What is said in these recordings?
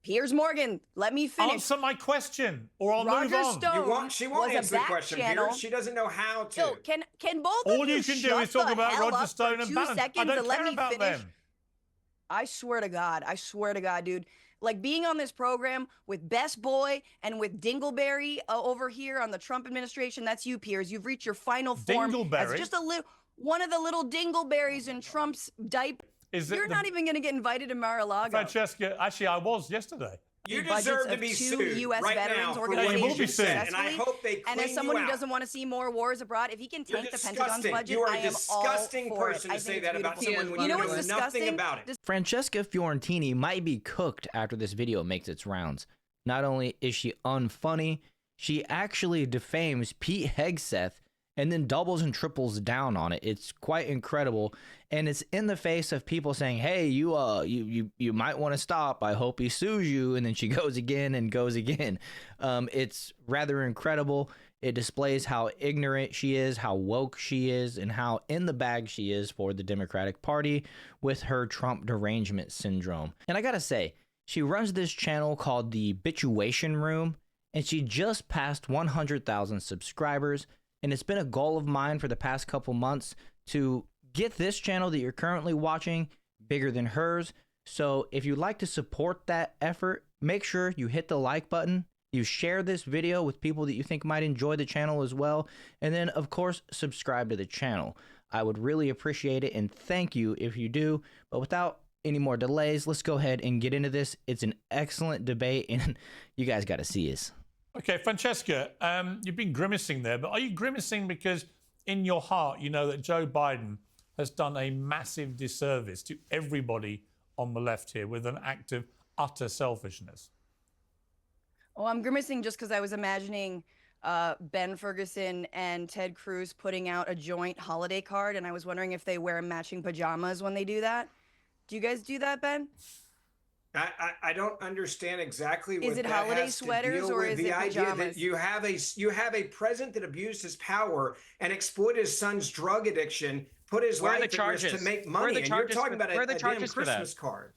Piers Morgan, let me finish. Answer my question, or I'll Roger move on. Stone She won't answer the question, Piers. She doesn't know how to. Yo, can both All of you can do is talk about Roger Stone and Bannon. I don't care about them. I swear to God, dude. Like being on this program with Best Boy and with Dingleberry over here on the Trump administration, that's you, Piers. You've reached your final form. Dingleberry? As just one of the little dingleberries in Trump's diaper. You're not even going to get invited to Mar-a-Lago. Francesca, actually, I was yesterday. You deserve to be sued US right veterans now organizations you will be sued. And I hope they clean And as someone you who out. doesn't want to see more wars abroad, if he can tank the Pentagon's budget, You are I a am all disgusting for person it. to say that about someone when you you know know what's nothing disgusting? about it. Francesca Fiorentini might be cooked after this video makes its rounds. Not only is she unfunny, she actually defames Pete Hegseth and then doubles and triples down on it. It's quite incredible, and it's in the face of people saying, "Hey, you might want to stop. I hope he sues you." And then she goes again and goes again. It's rather incredible. It displays how ignorant she is, how woke she is, and how in the bag she is for the Democratic Party with her Trump derangement syndrome. And I gotta say, she runs this channel called the Bituation Room, and she just passed 100,000 subscribers. And it's been a goal of mine for the past couple months to get this channel that you're currently watching bigger than hers. So if you'd like to support that effort, make sure you hit the like button, you share this video with people that you think might enjoy the channel as well, and then of course subscribe to the channel. I would really appreciate it, and thank you if you do. But without any more delays, let's go ahead and get into this. It's an excellent debate, and you guys got to see this. Okay, Francesca, you've been grimacing there, but are you grimacing because in your heart you know that Joe Biden has done a massive disservice to everybody on the left here with an act of utter selfishness? Oh, I'm grimacing just because I was imagining Ben Ferguson and Ted Cruz putting out a joint holiday card, and I was wondering if they wear matching pajamas when they do that. Do you guys do that, Ben? I don't understand exactly what is it that holiday has sweaters to deal or with. is The it idea pajamas? that you have a president that abused his power and exploited his son's drug addiction, put his life at risk to make money, and you're talking about a damn Christmas card.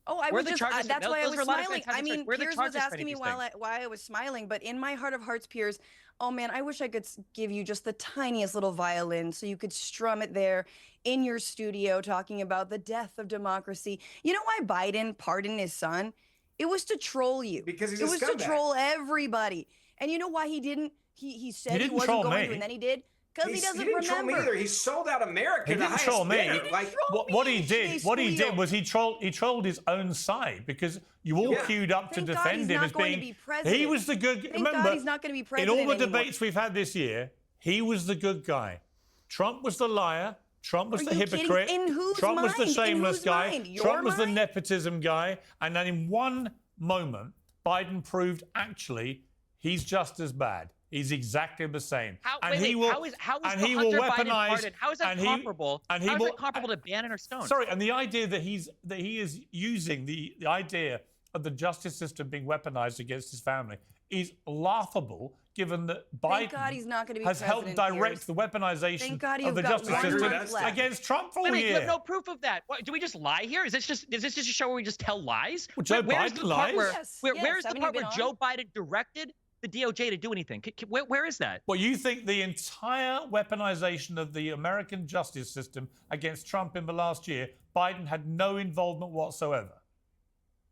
Oh, I was just, that's why I was smiling. I mean, Piers was asking me why I was smiling, but in my heart of hearts, Piers, oh man, I wish I could give you just the tiniest little violin so you could strum it there in your studio talking about the death of democracy. You know why Biden pardoned his son? It was to troll you. Because he's a scumbag. It was to troll everybody. And you know why he didn't? He said he wasn't going to, and then he did. Because he doesn't remember. He didn't troll me either. He sold out America. He didn't troll me. Like, what he did was he trolled his own side, because you all queued up to defend him as being. He was the good. Remember, he's not going to be president in all the debates we've had this year, he was the good guy. Trump was the liar. Trump was the hypocrite. Trump was the shameless guy. Trump was the nepotism guy. And then in one moment, Biden proved actually he's just as bad. He's exactly the same. How is the Hunter Biden pardon? How is that comparable? How is that comparable to Bannon or Stone? Sorry, and the idea that he is using the idea of the justice system being weaponized against his family is laughable, given that Biden has helped direct the weaponization of the justice system against Trump for a year. You have no proof of that. What, do we just lie here? Is this just a show where we just tell lies? Well, Joe Biden lies. Where's the part where Joe Biden directed the DOJ to do anything? Where is that? Well, you think the entire weaponization of the American justice system against Trump in the last year, Biden had no involvement whatsoever?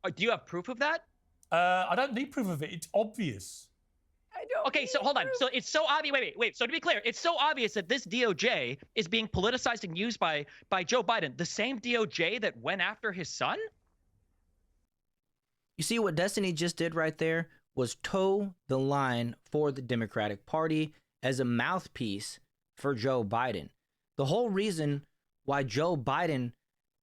Do you have proof of that? I don't need proof of it. It's obvious. I don't. Okay, so hold on. So it's so obvious. Wait. So to be clear, it's so obvious that this DOJ is being politicized and used by Joe Biden, the same DOJ that went after his son? You see what Destiny just did right there was toe the line for the Democratic Party as a mouthpiece for Joe Biden. The whole reason why Joe Biden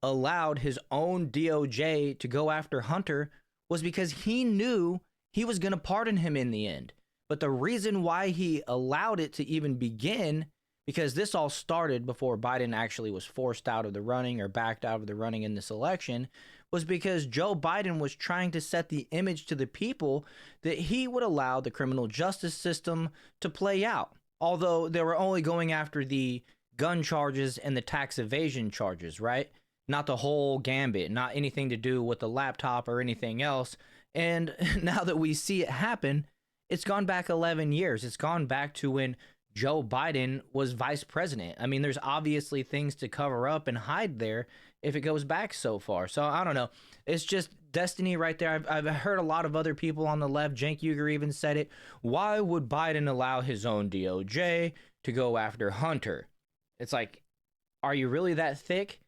allowed his own DOJ to go after Hunter was because he knew he was going to pardon him in the end. But the reason why he allowed it to even begin, because this all started before Biden actually was forced out of the running or backed out of the running in this election, was because Joe Biden was trying to set the image to the people that he would allow the criminal justice system to play out. Although they were only going after the gun charges and the tax evasion charges, right? Not the whole gambit, not anything to do with the laptop or anything else. And now that we see it happen, it's gone back 11 years. It's gone back to when Joe Biden was vice president. I mean, there's obviously things to cover up and hide there if it goes back so far. So I don't know. It's just destiny right there. I've heard a lot of other people on the left. Cenk Uygur even said it. Why would Biden allow his own DOJ to go after Hunter? It's like, are you really that thick?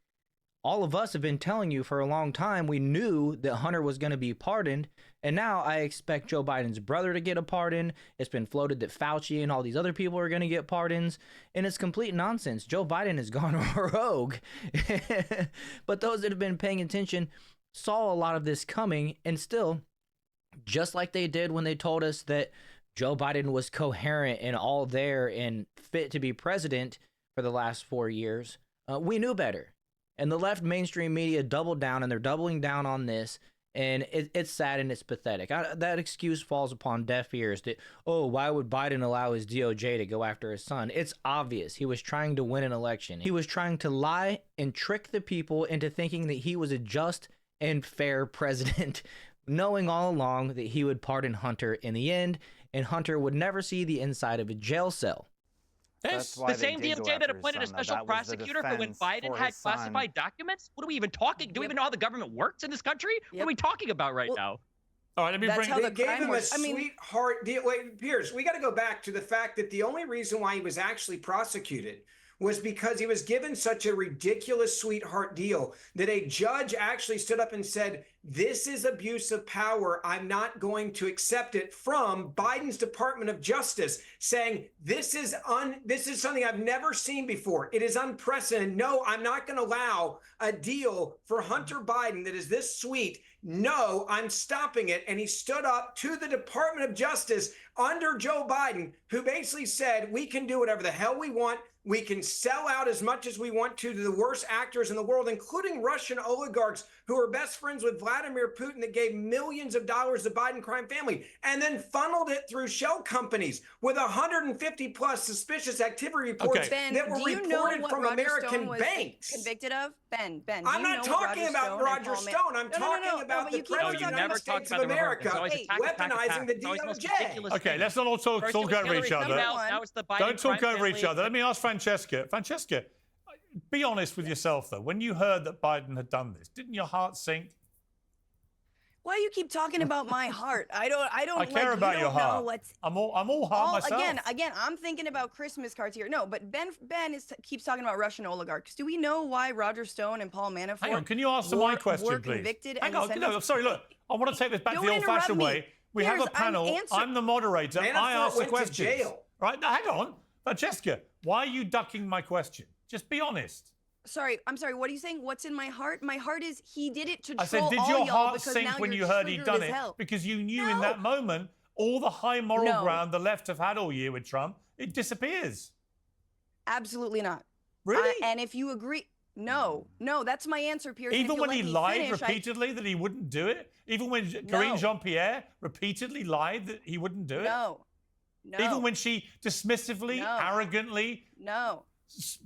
All of us have been telling you for a long time we knew that Hunter was going to be pardoned, and now I expect Joe Biden's brother to get a pardon. It's been floated that Fauci and all these other people are going to get pardons, and it's complete nonsense. Joe Biden has gone rogue. But those that have been paying attention saw a lot of this coming, and still, just like they did when they told us that Joe Biden was coherent and all there and fit to be president for the last 4 years, we knew better. And the left mainstream media doubled down, and they're doubling down on this, and it's sad and it's pathetic. That excuse falls upon deaf ears that, oh, why would Biden allow his DOJ to go after his son? It's obvious. He was trying to win an election. He was trying to lie and trick the people into thinking that he was a just and fair president, knowing all along that he would pardon Hunter in the end, and Hunter would never see the inside of a jail cell. That's the same DOJ that appointed a special prosecutor for when Biden had classified documents? What are we even talking? Do we even know how the government works in this country? What are we talking about right now? All right, let me bring They gave him a sweetheart deal. Wait, Piers, we got to go back to the fact that the only reason why he was actually prosecuted was because he was given such a ridiculous sweetheart deal that a judge actually stood up and said, this is abuse of power. I'm not going to accept it, from Biden's Department of Justice, saying this is something I've never seen before. It is unprecedented. No, I'm not going to allow a deal for Hunter Biden that is this sweet. No, I'm stopping it. And he stood up to the Department of Justice under Joe Biden, who basically said, we can do whatever the hell we want. We can sell out as much as we want to the worst actors in the world, including Russian oligarchs who are best friends with Vladimir Putin, that gave millions of dollars to the Biden crime family, and then funneled it through shell companies with 150 plus suspicious activity reports that were reported from American banks. Convicted of? Ben, I'm not talking about Roger Stone. I'm talking about the President of the United States of America weaponizing the DOJ. Okay, let's not all talk over each other. Don't talk over each other. Let me ask Francesca. Francesca, be honest with yourself, though. When you heard that Biden had done this, didn't your heart sink? Why do you keep talking about my heart? I care about your heart. I'm all heart myself. Again, I'm thinking about Christmas cards here. No, but Ben keeps talking about Russian oligarchs. Do we know why Roger Stone and Paul Manafort Hang on, can you answer my question, were please? Convicted? Hang on, no, sorry, look. I want to take this back to the old-fashioned way. We have a panel. I'm the moderator. I ask the questions. Right, now, hang on. Francesca, why are you ducking my question? Just be honest. I'm sorry. What are you saying? What's in my heart? My heart is he did it to I said, did your heart sink when you heard he'd done it? Because you knew in that moment all the high moral ground the left have had all year with Trump, it disappears. Absolutely not. Really? And if you agree, no, that's my answer, Piers. Even when he lied repeatedly that he wouldn't do it? Even when Karine Jean-Pierre repeatedly lied that he wouldn't do it? No. Even when she dismissively, arrogantly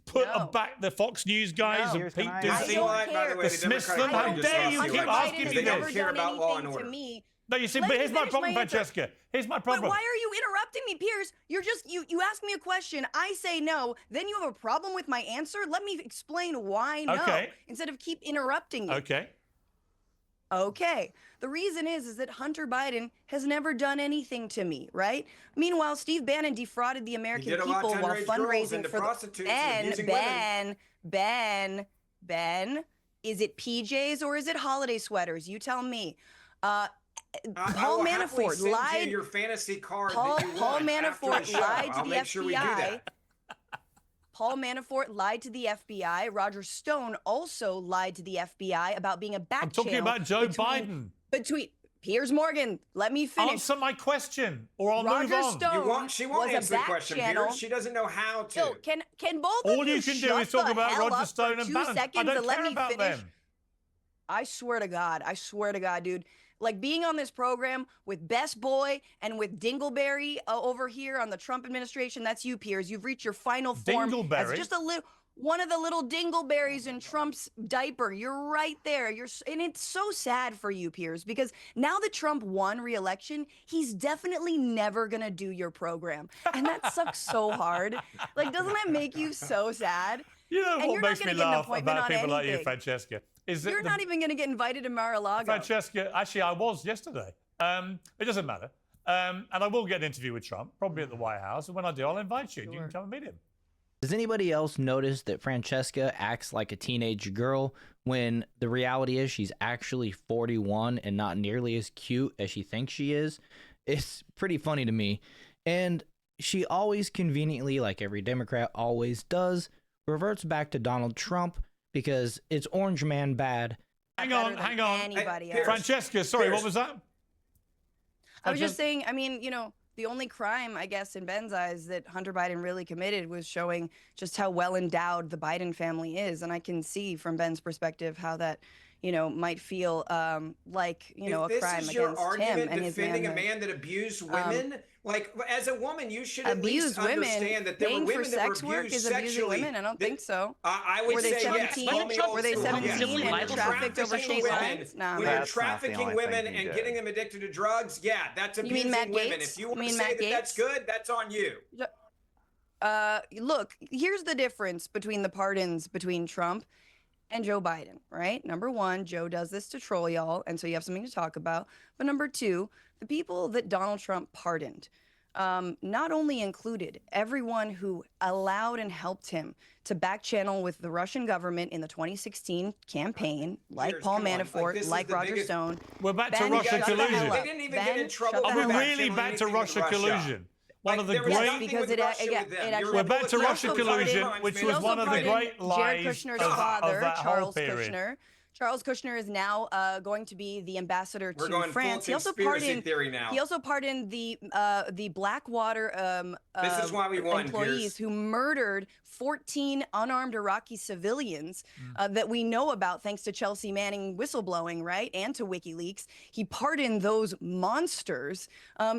put back the Fox News guys and Pete Doocy, dismiss them. How dare you keep asking me this? They don't care about law and order. No, you see, but here's my problem, Francesca. Here's my problem. But why are you interrupting me, Piers? You're just, you ask me a question, I say no, then you have a problem with my answer? Let me explain why no, instead of keep interrupting me. Okay. The reason is that Hunter Biden has never done anything to me, right? Meanwhile, Steve Bannon defrauded the American people while fundraising for Ben, is it PJs or is it holiday sweaters? You tell me. Paul Manafort lied. Your fantasy card Paul Manafort lied to the FBI. Paul Manafort lied to the FBI. Roger Stone also lied to the FBI about being a back I'm talking about Joe Biden. Between Piers Morgan, let me finish. Answer my question, or I'll move on. She won't answer the question, Piers. She doesn't know how to. So can both All of you you can do is talk about Roger Stone and Bannon. I don't care about them. I swear to God, dude. Like being on this program with Best Boy and with Dingleberry over here on the Trump administration, that's you, Piers. You've reached your final form. Dingleberry? As just a little. one of the little dingleberries in Trump's diaper. You're right there. And it's so sad for you, Piers, because now that Trump won re-election, he's definitely never gonna do your program, and that sucks so hard. Like, doesn't that make you so sad? You know what makes me laugh about people like you, Francesca, is that you're not even going to get invited to Mar-a-Lago. Francesca, actually, I was yesterday. It doesn't matter. And I will get an interview with Trump, probably at the White House. And when I do, I'll invite you. Sure. You can come and meet him. Does anybody else notice that Francesca acts like a teenage girl when the reality is she's actually 41 and not nearly as cute as she thinks she is? It's pretty funny to me. And she always conveniently, like every Democrat always does, reverts back to Donald Trump because it's orange man bad. Hang on. Francesca, sorry, what was that? I was just saying, I mean, you know, the only crime, I guess, in Ben's eyes that Hunter Biden really committed was showing just how well endowed the Biden family is. And I can see from Ben's perspective how that, you know, might feel like, you know, a crime against him and his man. Defending a man that abused women, like as a woman, you should at least understand that there were women that were abused work is sexually. Abusing women? I don't think so. I would say 17? Yes. Were they 17 and trafficked over state lines? When you're trafficking women and getting them addicted to drugs, yeah, that's abusing women. If you want to say that that's good, that's on you. Look, here's the difference between the pardons between Trump and Joe Biden, right? Number one, Joe does this to troll y'all, and so you have something to talk about. But number two, the people that Donald Trump pardoned not only included everyone who allowed and helped him to back channel with the Russian government in the 2016 campaign, like Paul Manafort, like Roger Stone. We're back to Russia collusion. They didn't even get in trouble. Are we really back to Russia collusion? One of the great. Because it actually. We're back to Russia collusion, which was one of the great lies Jared Kushner's father, of that Charles whole period. Kushner. Charles Kushner is now going to be the ambassador to France. He also pardoned the Blackwater this is why we won, employees Piers. who murdered 14 unarmed Iraqi civilians that we know about thanks to Chelsea Manning whistleblowing, right? And to WikiLeaks. He pardoned those monsters.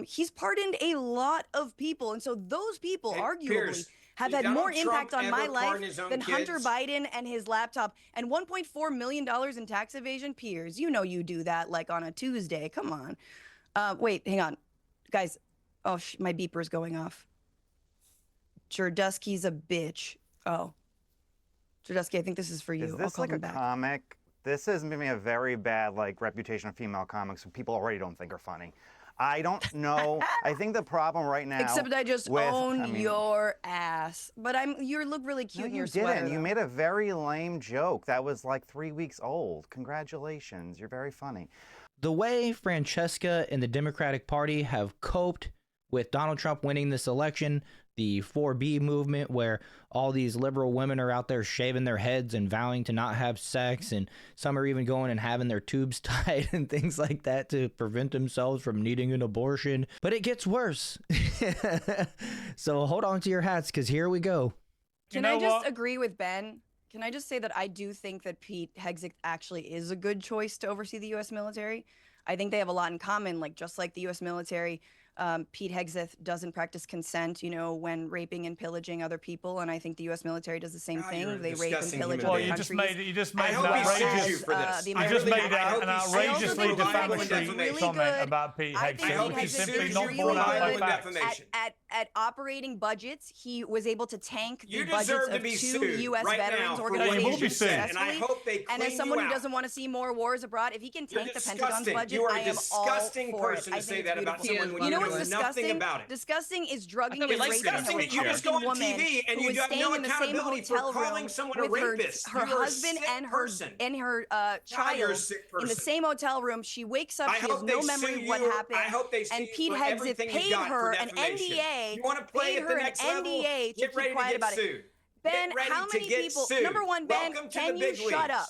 He's pardoned a lot of people. And so those people arguably Piers, have had more impact on my life than Hunter kids? Biden and his laptop. And $1.4 million in tax evasion, Piers, you know you do that like on a Tuesday. Come on. Wait, hang on. Guys, oh, my beeper's going off. Gidursky's a bitch. Oh. Gidursky, I think this is for you. Is this like a comic? This has given me a very bad like reputation of female comics who people already don't think are funny. I don't know. I think the problem right now. Except I just own your ass. But you look really cute in your sweater. You didn't. You made a very lame joke that was like 3 weeks old. Congratulations. You're very funny. The way Francesca and the Democratic Party have coped with Donald Trump winning this election, the 4B movement where all these liberal women are out there shaving their heads and vowing to not have sex, and some are even going and having their tubes tied and things like that to prevent themselves from needing an abortion. But it gets worse. So hold on to your hats, because here we go. Can I just agree with Ben? Can I just say that I do think that Pete Hegseth actually is a good choice to oversee the U.S. military? I think they have a lot in common, like just like the U.S. military. Pete Hegseth doesn't practice consent, you know, when raping and pillaging other people, and I think the U.S. military does the same thing. They rape and pillage other countries. You just made an outrageously defamatory comment about Pete Hegseth, which is simply not borne out by facts. At operating budgets, he was able to tank the budgets of 2 U.S. veterans organizations successfully. And as someone who doesn't want to see more wars abroad, if he can tank the Pentagon's budget, I am all for it. I think it's beautiful. You know what's disgusting? Disgusting is drugging and raping a Republican woman who was staying in the same hotel room with her husband and her child in the same hotel room. She wakes up, she has no memory of what happened, and Pete Hegseth paid her an NDA. Paid her an NDA to keep quiet about it. Ben, how many people? Number one, Ben, can you shut up?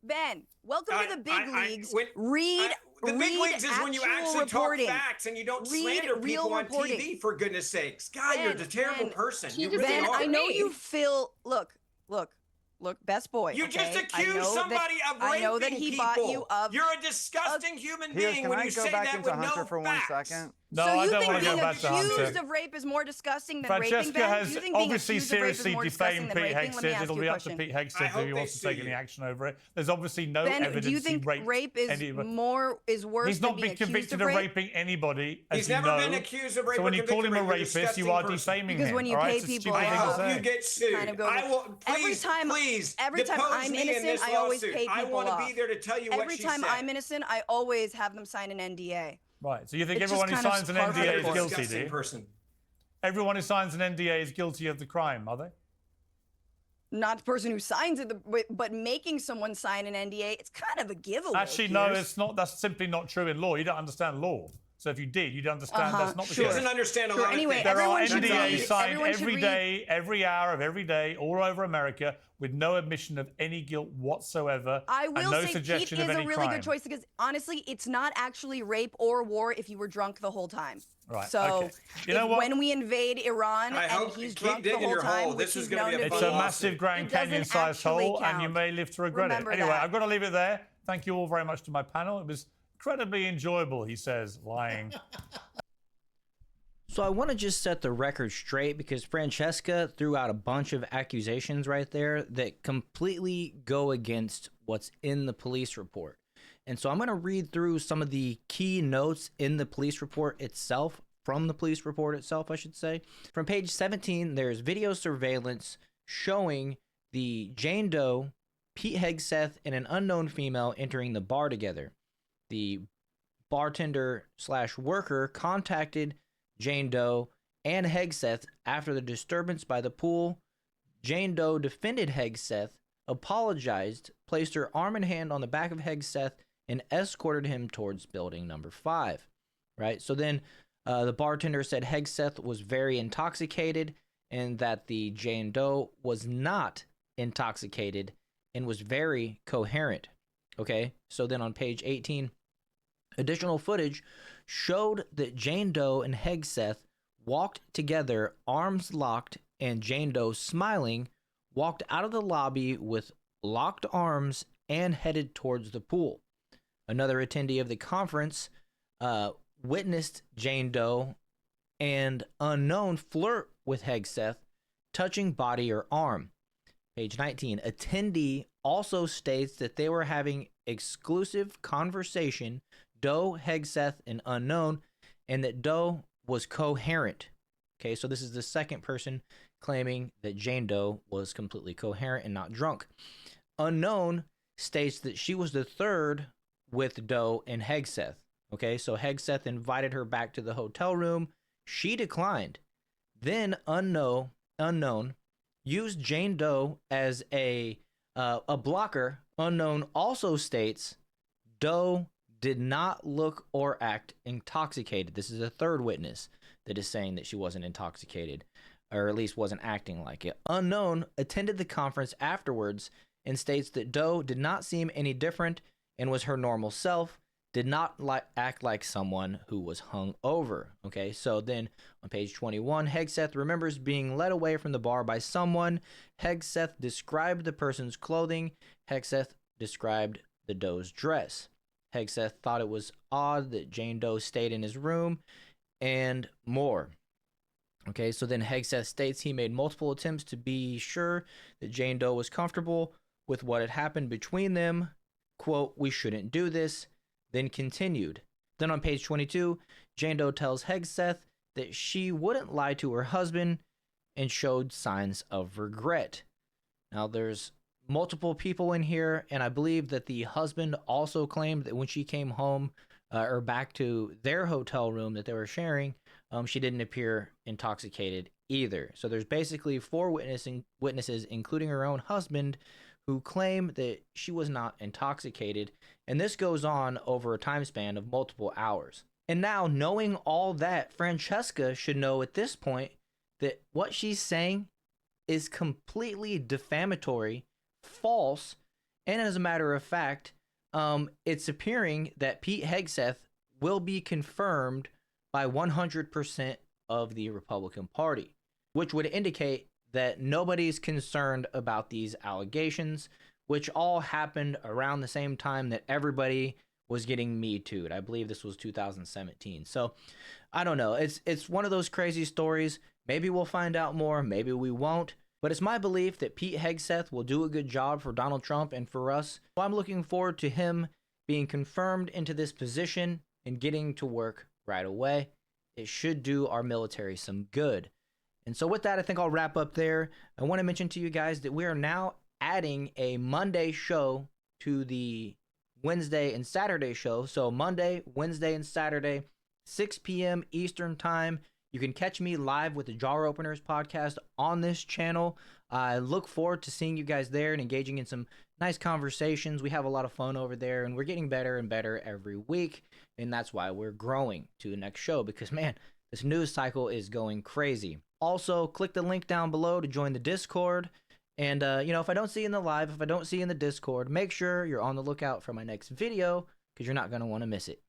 Ben, welcome to the big leagues. Read the big leagues is when you actually reporting. Talk facts and you don't slander people on TV, for goodness sakes. God, you're a terrible person. You really Ben, are. I know you feel. Look, best boy. You just accused somebody of raping I know that he people. bought you up. You're a disgusting human being when you say that with no facts. Can I go back into Hunter for 1 second? No, so I you don't think want to go being back to Hunter. accused of rape is more disgusting than Francesca raping, Ben? has You think being obviously accused of rape is seriously more disgusting defamed than Pete raping? Let me Hegseth. ask It'll you a be up to question. Pete Hegseth if he wants to take any action over it. There's obviously no Ben, evidence do you think he raped rape is worse He's not than being been convicted accused of of rape? raping anybody, as He's you never know. been accused of rape So when or you call him a convicted of rape, rapist, you you're a are disgusting defaming Because him. when you all right? pay It's a people stupid I thing to hope say. you get sued. Kind of goes I will every time I'm innocent, I always pay people I want to off. be there to tell you what she said. Every time I'm innocent, I always have them sign an NDA. Right. So you think It's everyone who just kind of signs an par for NDA the is course. guilty, do Disgusting you? person. Everyone who signs an NDA is guilty of the crime, are they? Not the person who signs it, but making someone sign an NDA, it's kind of a giveaway. Actually, no, it's not. That's simply not true in law. You don't understand law. So if you did, you'd understand that's not the He case. doesn't understand a lot of Anyway, things. There are everyone should NDAs read- signed everyone should every read- day, every hour of every day, all over America, with no admission of any guilt whatsoever, I will and no say Pete suggestion is of any a really crime. good choice because honestly, it's not actually rape or war if you were drunk the whole time. Right. So okay. You know what? when we invade Iran I and hope he's keep drunk the digging whole your time, hole. which This is he's gonna known be a to It's be, a massive Grand it doesn't Canyon-sized actually hole, and you count. may live to regret Remember it. Anyway, that. I've got to leave it there. Thank you all very much to my panel. It was incredibly enjoyable, he says, lying. So I want to just set the record straight because Francesca threw out a bunch of accusations right there that completely go against what's in the police report. And so I'm going to read through some of the key notes in the police report itself, from the police report itself, I should say. From page 17, there's video surveillance showing the Jane Doe, Pete Hegseth, and an unknown female entering the bar together. The bartender/worker contacted Jane Doe and Hegseth after the disturbance by the pool. Jane Doe defended Hegseth, apologized, placed her arm and hand on the back of Hegseth, and escorted him towards building number 5. Right? So then the bartender said Hegseth was very intoxicated and that the Jane Doe was not intoxicated and was very coherent. Okay? So then on page 18, additional footage showed that Jane Doe and Hegseth walked together, arms locked, and Jane Doe, smiling, walked out of the lobby with locked arms and headed towards the pool. Another attendee of the conference witnessed Jane Doe and unknown flirt with Hegseth, touching body or arm. Page 19, attendee also states that they were having exclusive conversation, Doe, Hegseth, and unknown, and that Doe was coherent. Okay, so this is the second person claiming that Jane Doe was completely coherent and not drunk. Unknown states that she was the third with Doe and Hegseth. Okay, so Hegseth invited her back to the hotel room. She declined. Then unknown used Jane Doe as a blocker. Unknown also states Doe did not look or act intoxicated. This is a third witness that is saying that she wasn't intoxicated, or at least wasn't acting like it. Unknown attended the conference afterwards and states that Doe did not seem any different and was her normal self, did not act like someone who was hung over. Okay, so then on page 21, Hegseth remembers being led away from the bar by someone. Hegseth described the person's clothing. Hegseth described the Doe's dress. Hegseth thought it was odd that Jane Doe stayed in his room, and more. Okay, so then Hegseth states he made multiple attempts to be sure that Jane Doe was comfortable with what had happened between them. Quote, "We shouldn't do this," then continued. Then on page 22, Jane Doe tells Hegseth that she wouldn't lie to her husband and showed signs of regret. Now there's multiple people in here, and I believe that the husband also claimed that when she came home or back to their hotel room that they were sharing, she didn't appear intoxicated either. So there's basically 4 witnesses, including her own husband, who claim that she was not intoxicated, and this goes on over a time span of multiple hours. And now, knowing all that, Francesca should know at this point that what she's saying is completely defamatory, false, and as a matter of fact, it's appearing that Pete Hegseth will be confirmed by 100% of the Republican Party, which would indicate that nobody's concerned about these allegations, which all happened around the same time that everybody was getting Me Too'd. I believe this was 2017. So I don't know. It's one of those crazy stories. Maybe we'll find out more. Maybe we won't. But it's my belief that Pete Hegseth will do a good job for Donald Trump and for us. So I'm looking forward to him being confirmed into this position and getting to work right away. It should do our military some good. And so with that, I think I'll wrap up there. I want to mention to you guys that we are now adding a Monday show to the Wednesday and Saturday show. So Monday, Wednesday, and Saturday, 6 p.m. Eastern time. You can catch me live with the Jar Openers podcast on this channel. I look forward to seeing you guys there and engaging in some nice conversations. We have a lot of fun over there, and we're getting better and better every week. And that's why we're growing to the next show, because, man, this news cycle is going crazy. Also, click the link down below to join the Discord. And, if I don't see you in the live, if I don't see you in the Discord, make sure you're on the lookout for my next video, because you're not going to want to miss it.